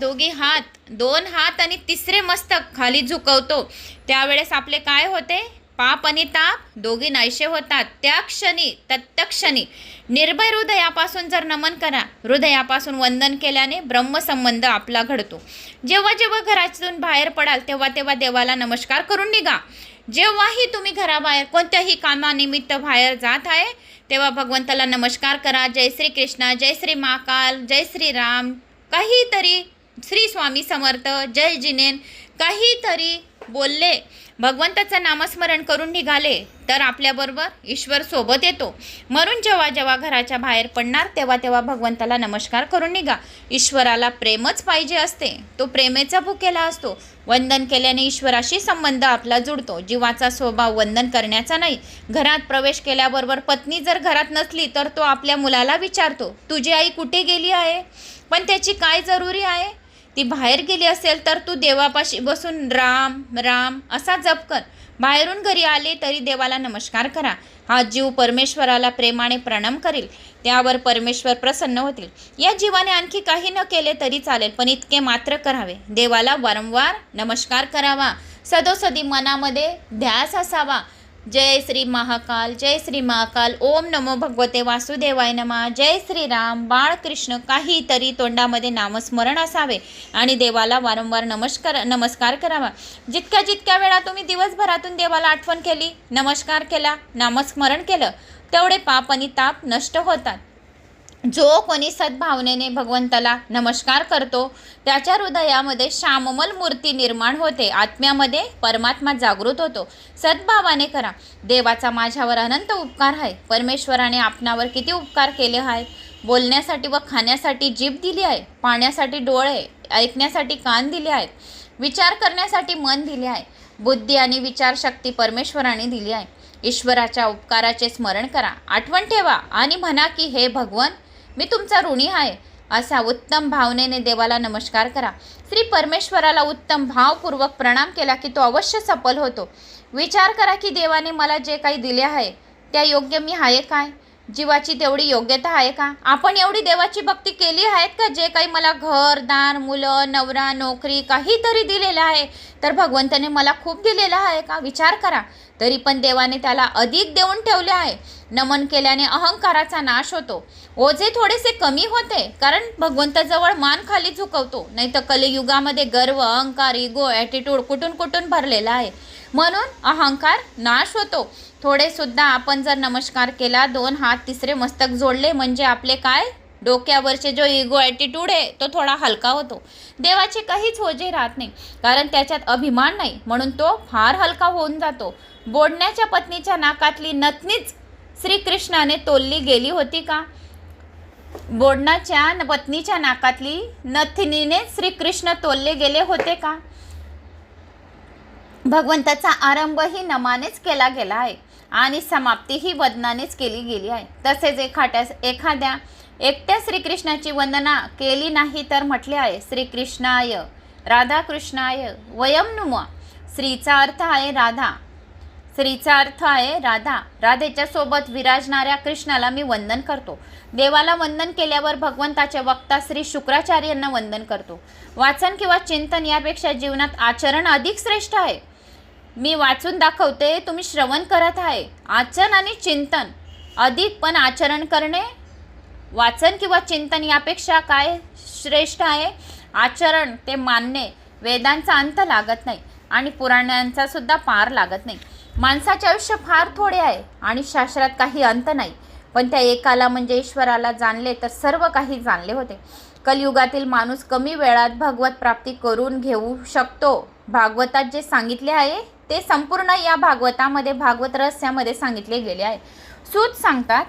दोन हात आणि तिसरे मस्तक खाली झुकवतो, त्यावेळेस आपले काय होते? पाप आणि ताप दोघी नाहीसे होतात. त्या क्षणी तत्क्षणी निर्भय हृदयापासून जर नमन करा, हृदयापासून वंदन केल्याने ब्रह्मसंबंध आपला घडतो. जेव्हा जेव्हा घरातून बाहेर पडाल तेव्हा तेव्हा देवाला नमस्कार करून निघा. जेव्हाही तुम्ही घराबाहेर कोणत्याही कामानिमित्त बाहेर जात आहे तेव्हा भगवंताला नमस्कार करा. जय श्री कृष्ण, जय श्री महाकाल, जय श्री राम, काहीतरी श्री स्वामी समर्थ, जय जिनेन, काहीतरी बोलले, भगवंताचं नामस्मरण करून निघाले तर आपल्याबरोबर ईश्वर सोबत येतो. म्हणून जेव्हा जेव्हा घराच्या बाहेर पडणार तेव्हा तेव्हा भगवंताला नमस्कार करून निघा. ईश्वराला प्रेमच पाहिजे असते, तो प्रेमेचा भुकेला असतो. वंदन केल्याने ईश्वराशी संबंध आपला जुळतो. जीवाचा स्वभाव वंदन करण्याचा नाही. घरात प्रवेश केल्याबरोबर पत्नी जर घरात नसली तर तो आपल्या मुलाला विचारतो, तुझी आई कुठे गेली आहे? पण त्याची काय जरुरी आहे? ती बाहेर गेली असेल तर तू देवापाशी बसून राम राम असा जप कर. बाहेरून घरी आले तरी देवाला नमस्कार करा. हा जीव परमेश्वराला प्रेमाने प्रणाम करील, त्यावर परमेश्वर प्रसन्न होतील. या जीवाने आणखी काही न केले तरी चालेल, पण इतके मात्र करावे, देवाला वारंवार नमस्कार करावा. सदोसदी मनामध्ये ध्यास असावा. जय श्री महाकाल, जय श्री महाकाल, ओम नमो भगवते वासुदेवाय नमः, जय श्री राम, बाळकृष्ण, काहीतरी तोंडामध्ये नामस्मरण असावे आणि देवाला वारंवार नमस्कार करावा. जितक्या जितक्या वेळा तुम्ही दिवसभरातून देवाला आठवण केली, नमस्कार केला, नामस्मरण केलं, तेवढे पाप आणि ताप नष्ट होतात. जो कोणी सद्भावनेने भगवंताला नमस्कार करतो त्याच्या हृदयामध्ये श्याममल मूर्ती निर्माण होते. आत्म्यामध्ये परमात्मा जागृत होतो. सद्भावाने करा. देवाचा माझ्यावर अनंत उपकार आहे. परमेश्वराने आपणावर किती उपकार केले आहेत. बोलण्यासाठी व खाण्यासाठी जीभ दिली आहे, पाण्यासाठी डोळे, ऐकण्यासाठी कान दिले आहेत, विचार करण्यासाठी मन दिले आहे, बुद्धी आणि विचारशक्ती परमेश्वराने दिली आहे. ईश्वराच्या उपकाराचे स्मरण करा, आठवण ठेवा आणि म्हणा की हे भगवन, मी तुमचा ऋणी आहे. असा उत्तम भावनेने देवाला नमस्कार करा. श्री परमेश्वराला उत्तम भावपूर्वक प्रणाम केला की तो अवश्य सफल होतो. विचार करा की देवाने मला जे काही दिले आहे त्या योग्य मी आहे काय? जीवाची तेवढी योग्यता आहे का? आपण एवढी देवाची भक्ती केली आहेत का? जे काही मला घर, दार, मुलं, नवरा, नोकरी काहीतरी दिलेलं आहे तर भगवंताने मला खूप दिलेलं आहे का? विचार करा. तरी पण देवाने त्याला अधिक देऊन ठेवले आहे. नमन केल्याने अहंकाराचा नाश होतो. ओझे थोडेसे कमी होते कारण भगवंताजवळ मान खाली झुकवतो. नाही तर कलियुगामध्ये गर्व, अहंकार, इगो, ॲटिट्यूड कुठून कुठून भरलेला आहे. म्हणून अहंकार नाश होतो. थोडे सुद्धा आपण जर नमस्कार केला, 2 हात तिसरे मस्तक जोडले म्हणजे आपले काय? डोक्यावरचे जो इगो ॲटिट्यूड आहे तो थोडा हलका होतो. देवाचे काहीच ओझे राहत नाही कारण त्याच्यात अभिमान नाही, म्हणून तो फार हलका होऊन जातो. बोडण्याच्या पत्नीच्या नाकातली नथनीच श्रीकृष्णाने तोलली गेली होती का? बोडण्याच्या पत्नीच्या नाकातली नथनीने श्रीकृष्ण तोलले गेले होते का? भगवंताचा आरंभही नमानेच केला गेला आहे आणि समाप्तीही वदनानेच केली गेली आहे. तसेच एखाद्या एकट्या श्रीकृष्णाची वंदना केली नाही तर म्हटले आहे, श्रीकृष्णाय राधाकृष्णाय वयम नुमा. श्रीचा अर्थ आहे राधा, श्रीचा अर्थ आहे राधा. राधेच्या सोबत विराजणाऱ्या कृष्णाला मी वंदन करतो. देवाला वंदन केल्यावर भगवंताच्या वक्ता श्री शुक्राचार्यांना वंदन करतो. वाचन किंवा चिंतन यापेक्षा जीवनात आचरण अधिक श्रेष्ठ आहे. मी वाचून दाखवते, तुम्ही श्रवण करत आहे. आचरण आणि चिंतन अधिक, पण आचरण करणे वाचन किंवा चिंतन यापेक्षा काय श्रेष्ठ आहे? आचरण ते मानणे. वेदांचा अंत लागत नाही आणि पुराणांचा सुद्धा पार लागत नाही. माणसाचे आयुष्य फार थोडे आहे आणि शास्त्रात काही अंत नाही. पण त्या एकाला म्हणजे ईश्वराला जाणले तर सर्व काही जाणले होते. कलियुगातील माणूस कमी वेळात भगवत प्राप्ती करून घेऊ शकतो. भागवतात जे सांगितले आहे ते संपूर्ण या भागवतामध्ये, भागवत रहस्यामध्ये सांगितले गेले आहे. सूत सांगतात,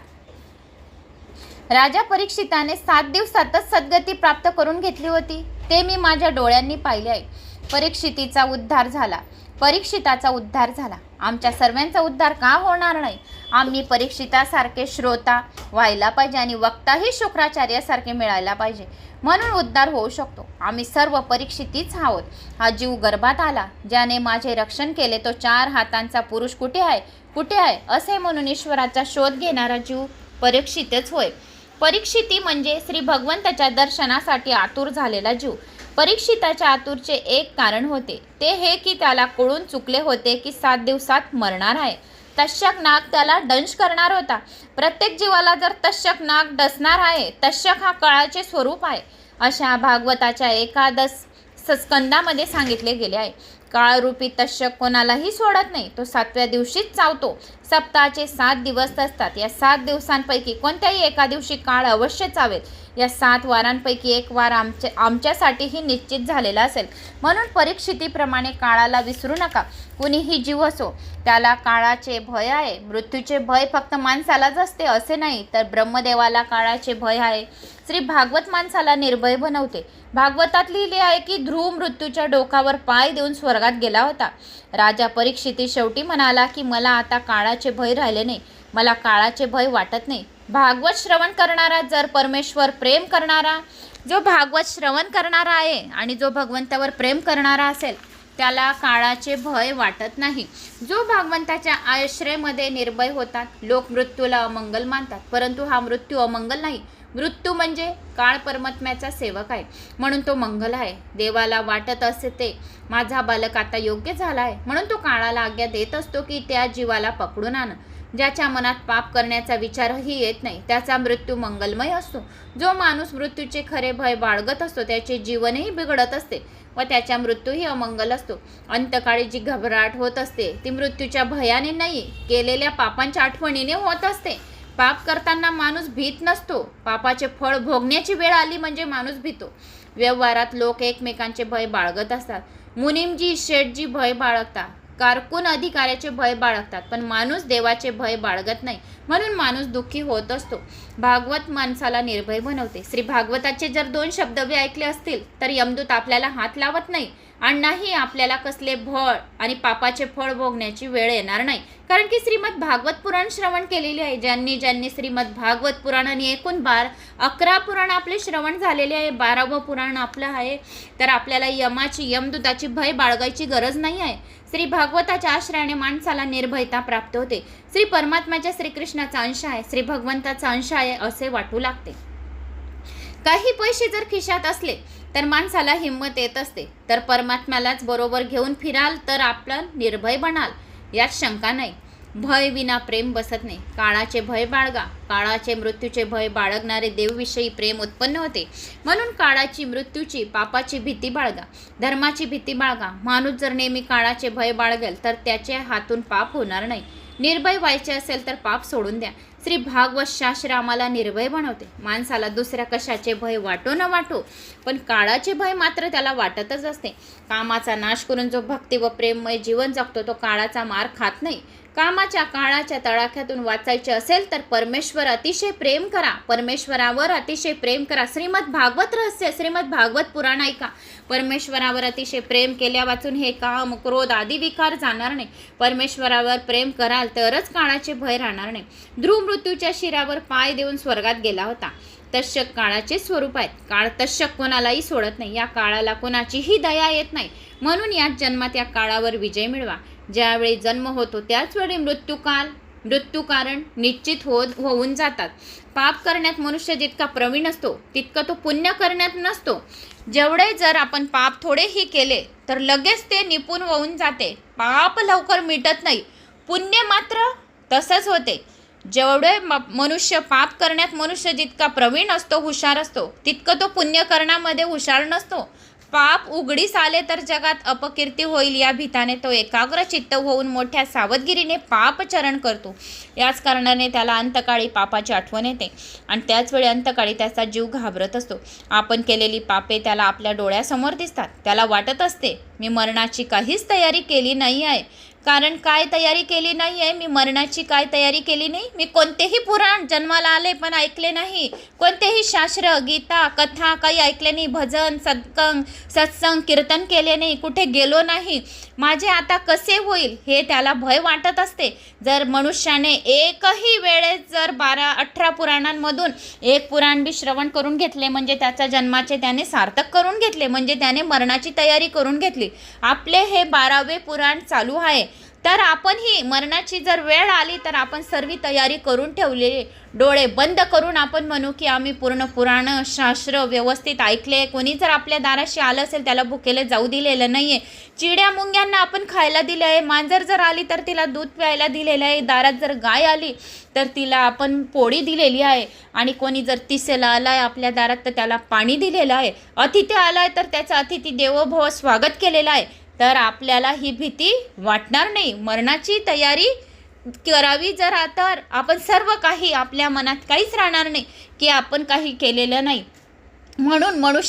राजा परीक्षिताने 7 दिवसातच सद्गती प्राप्त करून घेतली होती. ते मी माझ्या डोळ्यांनी पाहिले आहे. परीक्षिताचा उद्धार झाला. आमच्या सर्वांचा उद्धार का होणार नाही? आम्ही परीक्षितासारखे श्रोता व्हायला पाहिजे आणि वक्ताही शुक्राचार्यासारखे मिळायला पाहिजे, म्हणून उद्धार होऊ शकतो. आम्ही सर्व परीक्षितीच आहोत. हा जीव गर्भात आला, ज्याने माझे रक्षण केले, तो 4 हातांचा पुरुष कुठे आहे असे म्हणून ईश्वराचा शोध घेणारा जीव परीक्षितच होय. परीक्षिती म्हणजे श्री भगवंताच्या दर्शनासाठी आतुर झालेला जीव. परीक्षिताच्या आतुरचे एक कारण होते, ते हे की त्याला कळून चुकले होते की 7 दिवसात मरणार आहे. तक्षक नाग त्याला दंश करणार होता. प्रत्येक जीवाला जर तक्षक नाग डसणार आहे, तक्षक हा काळाचे स्वरूप आहे, अशा भागवताच्या एकादश स्कंदामध्ये सांगितले गेले आहे. काळरूपी तक्षक कोणालाही सोडत नाही, तो 7व्या दिवशीच चावतो. सप्ताहाचे 7 दिवस असतात. या 7 दिवसांपैकी कोणत्याही एका दिवशी काळ अवश्य चावेल. या 7 वारांपैकी एक वार आमच्यासाठीही निश्चित झालेला असेल. म्हणून परीक्षितीप्रमाणे काळाला विसरू नका. कुणीही जीव असो, त्याला काळाचे भय आहे. मृत्यूचे भय फक्त माणसालाच असते असे नाही, तर ब्रह्मदेवाला काळाचे भय आहे. श्री भागवत माणसाला निर्भय बनवते. भागवतात लिहिले आहे की ध्रुव मृत्यूच्या डोकावर पाय देऊन स्वर्गात गेला होता. राजा परीक्षिती शेवटी म्हणाला की मला आता काळाचे भय राहिले नाही, मला काळाचे भय वाटत नाही. भागवत श्रवण करणारा, जर परमेश्वर प्रेम करणारा, जो भागवत श्रवण करणारा आहे आणि जो भगवंतावर प्रेम करणारा असेल, त्याला काळाचे भय वाटत नाही. जो भगवंताच्या आश्रयामध्ये निर्भय होतात, लोक मृत्यूला अमंगल मानतात, परंतु हा मृत्यू अमंगल नाही. मृत्यू म्हणजे काळ परमात्म्याचा सेवक आहे, म्हणून तो मंगल आहे. देवाला वाटत असते माझा बालक आता योग्य झाला आहे, म्हणून तो काळाला आज्ञा देत असतो की त्या जीवाला पकडून आण. ज्याच्या मनात पाप करण्याचा विचारही येत नाही, त्याचा मृत्यू मंगलमय असतो. जो माणूस मृत्यूचे खरे भय बाळगत असतो, त्याचे जीवनही बिघडत असते व त्याचा मृत्यूही अमंगल असतो. अंतकाळी जी घबराट होत असते ती मृत्यूच्या भयाने नाही, केलेल्या पापांच्या आठवणीने होत असते. पाप करताना माणूस भीत नसतो, पापाचे फळ भोगण्याची वेळ आली म्हणजे माणूस भीतो. व्यवहारात लोक एकमेकांचे भय बाळगत असतात. मुनीमजी, शेठजी भय बाळगतात, कारकून अधिकाऱ्याचे भय बाळगतात, पण माणूस देवाचे भय बाळगत नाही, म्हणून माणूस दुःखी होत असतो. भागवत माणसाला निर्भय बनवते. श्री भागवताचे जर 2 शब्द बी ऐकले असतील तर यमदूत आपल्याला हात लावत नाही आणि नाही आपल्याला कसले भय आणि पापाचे फळ भोगण्याची वेळ येणार नाही, कारण की श्रीमद भागवत पुराण श्रवण केलेले आहे. ज्यांनी श्रीमद भागवत पुराण आणि एकूण 11 पुराण आपले श्रवण झालेले आहे, 12वं पुराण आपलं आहे, तर आपल्याला यमदूताची भय बाळगायची गरज नाही आहे. श्री भागवताच्या आश्रयाने माणसाला निर्भयता प्राप्त होते. श्री परमात्म्याच्या श्रीकृष्णाचा अंश आहे, श्री भगवंताचा अंश आहे असे वाटू लागते. काही पैसे जर खिशात असले तर माणसाला हिंमत येत असते. तर परमात्म्यालाच बरोबर घेऊन फिराल तर आपण निर्भय बनाल, यात शंका नाही. भय विना प्रेम बसत नाही. काळाचे भय बाळगा. काळाचे मृत्यूचे भय बाळगणारे देवविषयी प्रेम उत्पन्न होते, म्हणून काळाची, मृत्यूची, पापाची भीती बाळगा, धर्माची भीती बाळगा. माणूस जर नेहमी काळाचे भय बाळगेल तर त्याच्या हातून पाप होणार नाही. निर्भय व्हायचे असेल तर पाप सोडून द्या. श्री भागवत शास्त्र आम्हाला निर्भय बनवते. माणसाला दुसऱ्या कशाचे भय वाटो न वाटो, पण काळाचे भय मात्र त्याला वाटतच असते. कामाचा नाश करून जो भक्ती व प्रेममय जीवन जगतो तो काळाचा मार खात नाही. कामाच्या काळाच्या तडाख्यातून वाचायचे असेल तर परमेश्वर अतिशय प्रेम करा, परमेश्वरावर अतिशय प्रेम करा. श्रीमद भागवत रहस्य, श्रीमद भागवत पुराण ऐका. परमेश्वरावर अतिशय प्रेम केल्या वाचून हे काम, क्रोध आदी विकार जाणार नाही. परमेश्वरावर प्रेम कराल तरच काळाचे भय राहणार नाही. ध्रुव मृत्यूच्या शिरावर पाय देऊन स्वर्गात गेला होता. तक्षक काळाचे स्वरूप आहेत. काळ तक्षक कोणालाही सोडत नाही. या काळाला कोणाचीही दया येत नाही, म्हणून याच जन्मात या काळावर विजय मिळवा. ज्यावेळी जन्म होतो त्याच वेळी मृत्यू कारण निश्चित होऊन जातात. पाप करण्यात मनुष्य जितका प्रवीण असतो तितका तो पुण्य करण्यात नसतो. जेवढे जर आपण पाप थोडेही केले तर लगेच ते निपुण होऊन जाते. पाप लवकर मिटत नाही, पुण्य मात्र तसंच होते. जेवढे मनुष्य पाप करण्यात मनुष्य जितका प्रवीण असतो, हुशार असतो, तितकं तो पुण्य करण्यामध्ये हुशार नसतो. पाप उघडीस आले तर जगात अपकीर्ती होईल या भीताने तो एकाग्र चित्त होऊन मोठ्या सावधगिरीने पापचरण करतो. याच कारणाने त्याला अंतकाळी पापाची आठवण येते आणि त्याचवेळी अंतकाळी त्याचा जीव घाबरत असतो. आपण केलेली पापे त्याला आपल्या डोळ्यासमोर दिसतात. त्याला वाटत असते मी मरणाची काहीच तयारी केली नाही आहे. कारण काय तयारी केली नाही आहे? मी मरणाची काय तयारी केली नाही? मी कोणतेही पुराण जन्माला आले पण ऐकले नाही, कोणतेही शास्त्र गीता कथा काही ऐकले नाही, भजन सत्संग कीर्तन केले नाही, कुठे गेलो नाही. माझे आता कसे होईल हे त्याला भय वाटत असते. जर मनुष्याने एकही वेळेस जर 12-18 पुराणांमधून एक पुराण बी श्रवण करून घेतले म्हणजे त्याच्या जन्माचे त्याने सार्थक करून घेतले, म्हणजे त्याने मरणाची तयारी करून घेतली. आपले हे 12वे पुराण चालू आहे. तर आपणही मरणाची जर वेळ आली तर आपण सर्व तयारी करून ठेवलेली, डोळे बंद करून आपण म्हणू की आम्ही पूर्ण पुराण शास्त्र व्यवस्थित ऐकले. कोणी जर आपल्या दाराशी आलं असेल त्याला भुकेले जाऊ दिलेलं नाही आहे. चिड्या मुंग्यांना आपण खायला दिले आहे. मांजर जर आली तर तिला दूध प्यायला दिलेलं आहे. दारात जर गाय आली तर तिला आपण पोळी दिलेली आहे. आणि कोणी जर तिसेला आला आहे आपल्या दारात तर त्याला पाणी दिलेलं आहे. अतिथी आला आहे तर त्याचं अतिथी देवोभव स्वागत केलेलं आहे. तर आपल्याला ही भीती वाटणार नाही. मरणाची तयारी करावी जरा तर आपण सर्व काही आपल्या मनात काहीच राहणार नाही की आपण काही केलेलं नाही. म्हणून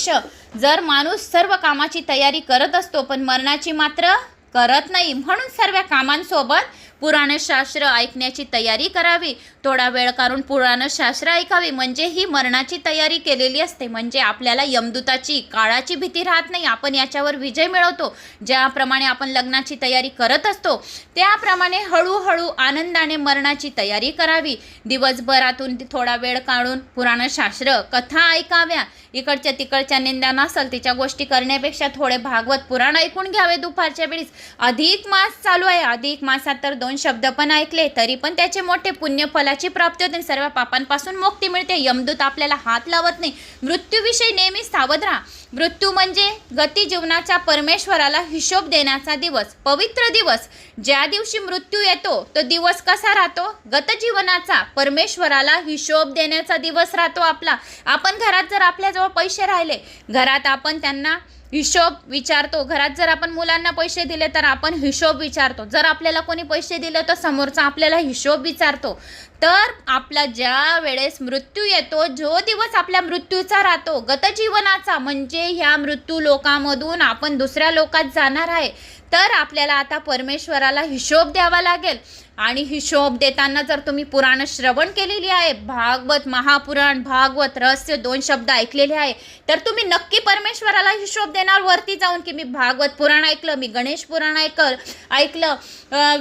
जर माणूस सर्व कामाची तयारी करत असतो पण मरणाची मात्र करत नाही. म्हणून सर्व कामांसोबत पुराणशास्त्र ऐकण्याची तयारी करावी. थोडा वेळ काढून पुराणशास्त्र ऐकावी म्हणजे ही मरणाची तयारी केलेली असते. म्हणजे आपल्याला यमदूताची काळाची भीती राहत नाही. आपण याच्यावर विजय मिळवतो. ज्याप्रमाणे आपण लग्नाची तयारी करत असतो त्याप्रमाणे हळूहळू आनंदाने मरणाची तयारी करावी. दिवसभरातून थोडा वेळ काढून पुराणशास्त्र कथा ऐकाव्या. इकडच्या तिकडच्या निंदा नसल तिच्या गोष्टी करण्यापेक्षा थोडे भागवत पुराण ऐकून घ्यावे दुपारच्या वेळीस. अधिक मास चालू आहे. अधिक मासात तर 2 शब्द पण ऐकले तरी पण त्याचे मोठे पुण्यफलाची प्राप्ती होते. सर्व पापांपासून मुक्ती मिळते. यमदूत आपल्याला हात लावत नाही. मृत्यूविषयी नेहमी सावध राहा. मृत्यू म्हणजे गती जीवनाच्या परमेश्वराला हिशोब देण्याचा दिवस, पवित्र दिवस. ज्या दिवशी मृत्यू येतो तो दिवस कसा राहतो? गतजीवनाचा परमेश्वराला हिशोब देण्याचा दिवस राहतो आपला. आपण घरात जर आपल्याजवळ पैसे राहिले, घरात आपण त्यांना हिशोब विचारतो. घरात जर आपण मुलांना पैसे दिले तर आपण हिशोब विचारतो. जर आपल्याला कोणी पैसे दिले तर समोरचा आपल्याला हिशोब विचारतो. तर आपला ज्या वेळेस मृत्यू येतो, जो दिवस आपल्या मृत्यूचा राहतो गतजीवनाचा, म्हणजे ह्या मृत्यू लोकामधून आपण दुसऱ्या लोकात जाणार आहे, तर आपल्याला आता परमेश्वराला हिशोब द्यावा लागेल. आणि हिशोब देताना जर तुम्ही पुराण श्रवण केलेली आहे, भागवत महापुराण भागवत रहस्य 2 शब्द ऐकलेले आहे, तर तुम्ही नक्की परमेश्वराला हिशोब देणार वरती जाऊन की मी भागवत पुराण ऐकलं, मी गणेश पुराण ऐकलं,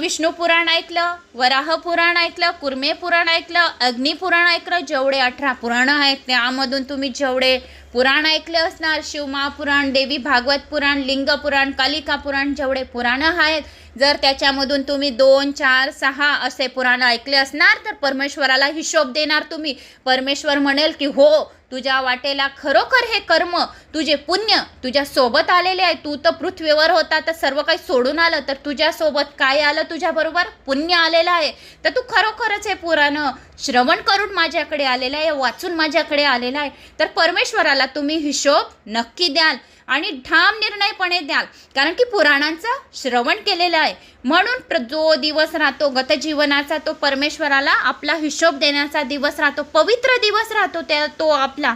विष्णू पुराण ऐकलं, वराह पुराण ऐकलं, कुर्मे पुराण ऐकलं, अग्नी पुराण ऐकलं. जेवढे 18 पुराणं आहेत त्यामधून तुम्ही जेवढे पुराण ऐकले असणार, शिवमहापुराण, देवी भागवत पुराण, लिंग पुराण, कालिका पुराण, जेवढे पुराणं आहेत, जर त्याच्यामधून तुम्ही 2, 4, 6 असे पुराण ऐकले असणार तर परमेश्वराला हिशोब देणार तुम्ही. परमेश्वर म्हणेल की हो, तुझ्या वाटेला खरोखर हे कर्म, तुझे पुण्य तुझ्या सोबत आलेले आहे. तू तर पृथ्वीवर होता तर सर्व काही सोडून आलं, तर तुझ्या सोबत काय आलं? तुझ्याबरोबर पुण्य आलेलं आहे. तर तू खरोखरच हे पुराण श्रवण करून माझ्याकडे आलेलं आहे, वाचून माझ्याकडे आलेलं आहे. तर परमेश्वराला तुम्ही हिशोब नक्की द्याल आणि ठाम निर्णयपणे द्याल, कारण की पुराणांचं श्रवण केलेलं आहे. म्हणून जो दिवस राहतो गतजीवनाचा तो परमेश्वराला आपला हिशोब देण्याचा दिवस राहतो, पवित्र दिवस राहतो तो आपला.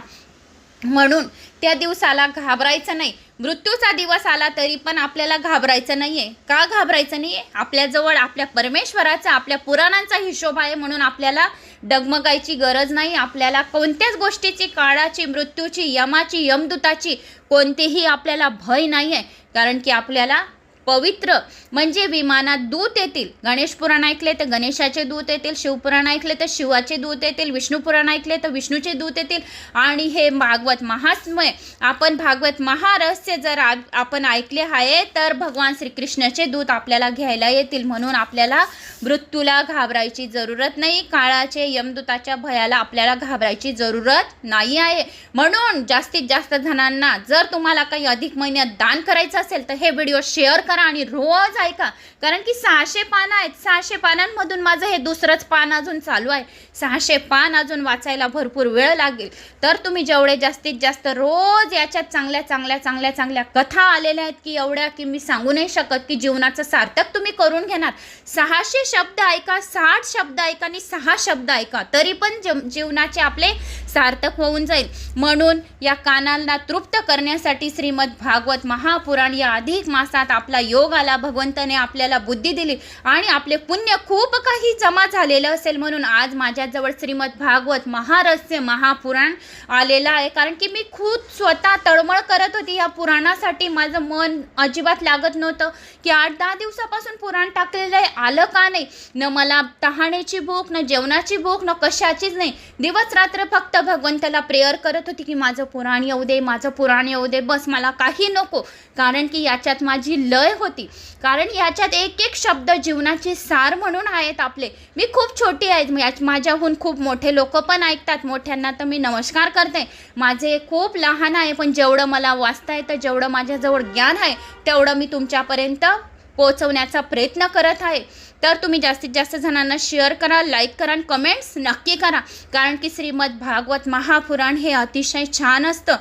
म्हणून त्या दिवसाला घाबरायचं नाही. मृत्यूचा दिवस आला तरी पण आपल्याला घाबरायचं नाही आहे. का घाबरायचं नाही आहे? आपल्याजवळ आपल्या परमेश्वराचा, आपल्या पुराणांचा हिशोब आहे. म्हणून आपल्याला डगमगायची गरज नाही. आपल्याला कोणत्याच गोष्टीची, काळाची, मृत्यूची, यमाची, यमदूताची कोणतेही आपल्याला भय नाही आहे. कारण की आपल्याला पवित्र म्हणजे विमानात दूत येतील. गणेश पुराण ऐकले तर गणेशाचे दूत येतील, शिवपुराण ऐकले तर शिवाचे दूत येतील, विष्णू पुराण ऐकले तर विष्णूचे दूत येतील. आणि हे भागवत महात्म्य, आपण भागवत महारहस्य जर आपण ऐकले आहे तर भगवान श्रीकृष्णाचे दूत आपल्याला घ्यायला येतील. म्हणून आपल्याला मृत्यूला घाबरायची जरूरत नाही. काळाचे, यमदूताच्या भयाला आपल्याला घाबरायची जरूरत नाही आहे. म्हणून जास्तीत जास्त जणांना जर तुम्हाला काही अधिक महिन्यात दान करायचं असेल तर हे व्हिडिओ शेअर करा. करा आणि रोज ऐका. कारण की 600 पानं आहेत. 600 पानांमधून माझं हे दुसरंच पान अजून चालू आहे. 600 पान अजून वाचायला भरपूर वेळ लागेल. तर तुम्ही जेवढे जास्तीत जास्त रोज याच्यात चांगल्या कथा आलेल्या आहेत की एवढ्या की मी सांगू नाही शकत, की जीवनाचं सार्थक तुम्ही करून घेणार. 600 शब्द ऐका, 60 शब्द ऐका आणि 6 शब्द ऐका, तरी पण जीवनाचे आपले सार्थक होऊन जाईल. म्हणून या कानांना तृप्त करण्यासाठी श्रीमद भागवत महापुराण या अधिक मासात आपला योग आला. भगवंताने आपल्याला बुद्धी दिली आणि आपले पुण्य खूप काही जमा झालेलं असेल. म्हणून आज माझ्याजवळ श्रीमद भागवत महारहस्य महापुराण आलेलं आहे. कारण की मी खूप स्वतः तळमळ करत होती या पुराणासाठी. माझं मन अजिबात लागत नव्हतं की 8-10 दिवसापासून पुराण टाकलेलं आहे, आलं का नाही. न मला तहाण्याची भूक, न जेवणाची भूक, न कशाचीच नाही. दिवस रात्र फक्त भगवंताला प्रेयर करत होती की माझं पुराण येऊ दे, माझं पुराण येऊ दे, बस मला काही नको. कारण की याच्यात माझी लय होती. कारण याच्यात एक एक शब्द जीवनाचे सार म्हणून आहेत आपले. मी खूप छोटी आहे, माझ्याहून खूप मोठे लोक पण ऐकतात. मोठ्यांना तर मी नमस्कार करते. माझे खूप लहान आहे, पण जेवढं मला वाचता येतं, जेवढं माझ्याजवळ ज्ञान आहे, तेवढं मी तुमच्यापर्यंत पोहोचवण्याचा प्रयत्न करत आहे. तर तुम्ही जास्तीत जास्त जणांना शेअर करा, लाईक करा आणि कमेंट्स नक्की करा. कारण की श्रीमद भागवत महापुराण हे अतिशय छान असतं.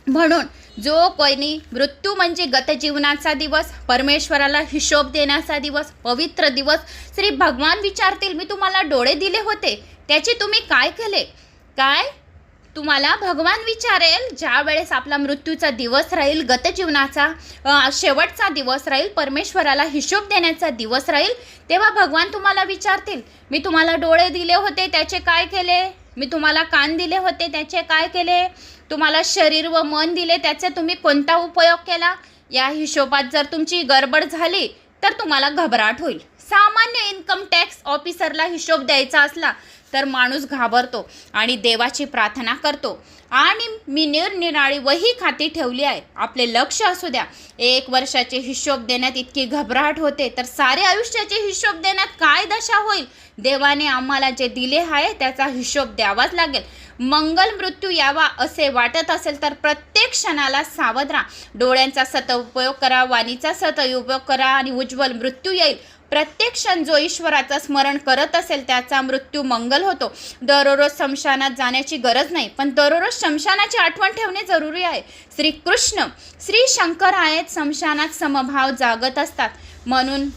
म्हणून जो कोणी मृत्यू म्हणजे गतजीवनाचा दिवस, परमेश्वराला हिशोब देण्याचा दिवस, पवित्र दिवस, श्री भगवान विचारतील मी तुम्हाला डोळे दिले होते, त्याचे तुम्ही काय केले. काय तुम्हाला भगवान विचारेल ज्या वेळेस आपला मृत्यूचा दिवस राहील, गतजीवनाचा शेवटचा दिवस राहील, परमेश्वराला हिशोब देण्याचा दिवस राहील, तेव्हा भगवान तुम्हाला विचारतील मी तुम्हाला डोळे दिले होते त्याचे काय केले, मी तुम्हाला कान दिले होते त्याचे काय केले, तुम्हाला शरीर व मन दिले त्याचा तुम्ही कोणता उपयोग केला. या हिशोबात जर तुमची गडबड झाली तर तुम्हाला घबराट होईल. सामान्य इन्कम टॅक्स ऑफिसरला हिशोब द्यायचा असला तर माणूस घाबरतो आणि देवाची प्रार्थना करतो. आणि मी निरनिराळी वही खाती ठेवली आहे. आपले लक्ष असू द्या. 1 वर्षाचे हिशोब देण्यात इतकी घबराट होते, तर सारे आयुष्याचे हिशोब देण्यात काय दशा होईल. देवाने आम्हाला जे दिले आहे त्याचा हिशोब द्यावाच लागेल. मंगल मृत्यू यावा असे वाटत असेल तर प्रत्येक क्षणाला सावध राहा. डोळ्यांचा सदुपयोग करा, वाणीचा सदुपयोग करा आणि उज्ज्वल मृत्यू येईल. प्रत्येक क्षण जो ईश्वराचं स्मरण करत असेल त्याचा मृत्यू मंगल होतो. दररोज शमशानात जाण्याची गरज नाही, पण दररोज शमशानाची आठवण ठेवणे जरुरी आहे. श्रीकृष्ण श्री शंकर आहेत, शमशानात समभाव जागत असतात. म्हणून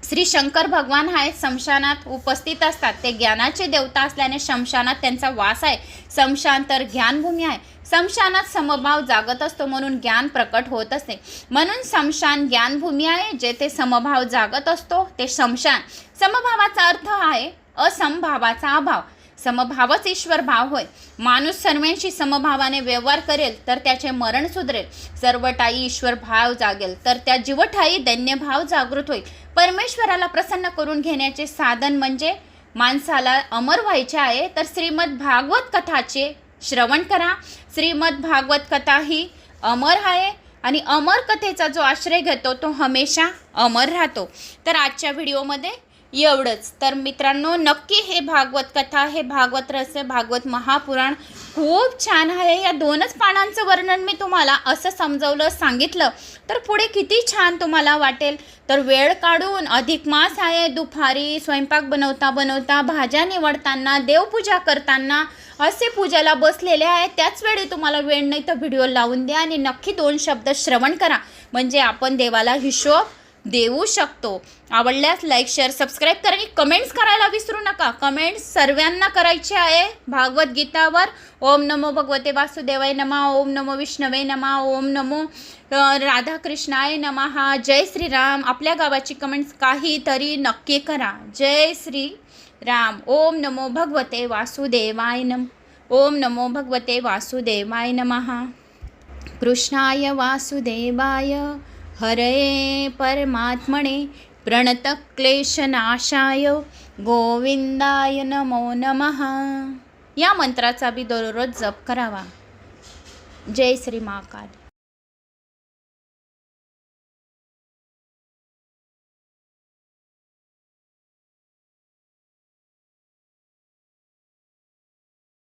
श्री शंकर भगवान आहेत, शमशानात उपस्थित असतात. ते ज्ञानाचे देवता असल्याने शमशानात त्यांचा वास आहे. शमशान तर ज्ञानभूमी आहे. शमशानात समभाव जागत असतो, म्हणून ज्ञान प्रकट होत असते. म्हणून शमशान ज्ञानभूमी आहे. जेथे समभाव जागत असतो ते शमशान. समभावाचा अर्थ आहे असमभावाचा अभाव. समभावच ईश्वर भाव होय. माणूस सर्वांशी समभावाने व्यवहार करेल तर त्याचे मरण सुधरेल. सर्वठायी ईश्वर भाव जागेल तर त्या जीवठायी दैन्यभाव जागृत होईल. परमेश्वराला प्रसन्न करून घेण्याचे साधन म्हणजे माणसाला अमर व्हायचे आहे तर श्रीमद भागवत कथाचे श्रवण करा. श्रीमद भागवत कथा ही अमर आहे आणि अमर कथेचा जो आश्रय घेतो तो हमेशा अमर राहतो. तर आजच्या व्हिडिओमध्ये एवढंच. तर मित्रांनो, नक्की हे भागवत कथा, हे भागवत रहस्य, भागवत महापुराण खूप छान आहे. या 2च पानांचं वर्णन मी तुम्हाला असं समजवलं, सांगितलं तर पुढे किती छान तुम्हाला वाटेल. तर वेळ काढून, अधिक मास आहे, दुपारी स्वयंपाक बनवता भाज्या निवडताना, देवपूजा करताना असे पूजाला बसलेले आहे, त्याच वेळी तुम्हाला वेळ नाही तर व्हिडिओ लावून द्या आणि नक्की 2 शब्द श्रवण करा. म्हणजे आपण देवाला हिशोब देऊ शकतो. आवडल्यास लाईक, शेअर, सबस्क्राईब करा आणि कमेंट्स करायला विसरू नका. कमेंट्स सर्वांना करायचे आहे भागवत गीतावर. ओम नमो भगवते वासुदेवाय नमः, ओम नमो विष्णवे नमः, ओम नमो राधाकृष्णाय नमः, जय श्रीराम. आपल्या गावाची कमेंट्स काहीतरी नक्की करा. जय श्री राम. ओम नमो भगवते वासुदेवाय नमः, ओम नमो भगवते वासुदेवाय नमः. कृष्णाय वासुदेवाय हरे परमात्मने प्रणतक्लेशनाशाय गोविंदाय नमो नमः. या मंत्राचा बी दररोज जप करावा. जय श्री महाकाल.